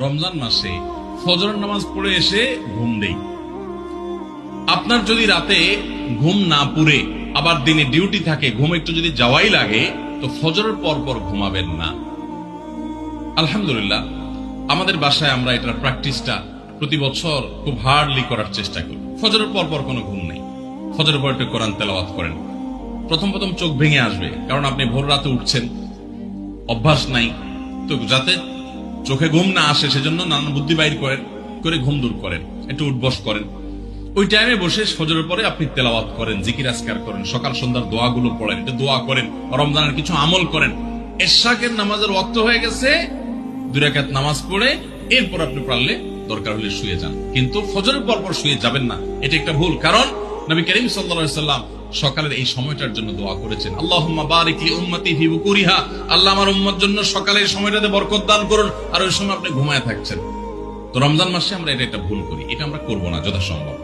রমজান মাসে ফজরের নামাজ পড়ে এসে ঘুম দেই। আপনার যদি রাতে ঘুম না পুরে আবার দিনে ডিউটি থাকে, ঘুম একটু যদি যাওয়াই লাগে, তো ফজরের পর পর ঘুমাবেন না। আলহামদুলিল্লাহ, আমাদের বাসায় আমরা এটার প্র্যাকটিসটা প্রতি বছর খুব হার্ডলি করার চেষ্টা করি। ফজরের পর পর কোনো ঘুম নেই, ফজরের পর একটু কোরআন তেলাওয়াত করেন। প্রথম প্রথম চোখ ভেঙে আসবে, কারণ আপনি ভোর রাতে উঠছেন, অভ্যাস নাই। তো যাতে চোখে ঘুম না আসে সেজন্য নানান বুদ্ধি বাইর করে ঘুম দূর করেন, একটু উঠবস করেন। ওই টাইমে বসে ফজরের পরে আপনি তেলাওয়াত করেন, জিকির আজকার করেন, সকাল সন্ধ্যার দোয়াগুলো পড়েন, একটু দোয়া করেন, রমজানের কিছু আমল করেন। এশাকের নামাজের ওয়াক্ত হয়ে গেছে, 2 রাকাত নামাজ পড়ে এরপর আপনি পারলে দরকার হলে শুয়ে যান, কিন্তু ফজরের পর পর শুয়ে যাবেন না। এটা একটা ভুল, কারণ নবী করিম সাল্লাল্লাহু আলাইহি সাল্লাম সকালের এই সময়টার জন্য দোয়া করেছেন, আল্লাহুম্মা বারিক লি উম্মতি ফি বুকুরিহা, আল্লাহ আমার উম্মত জন্য সকালের সময়টাতে বরকত দান করুন। আর ওই সময় আপনি ঘুমায় থাকছেন। তো রমজান মাসে আমরা এটা একটা ভুল করি, এটা আমরা করব না যথাসম্ভব।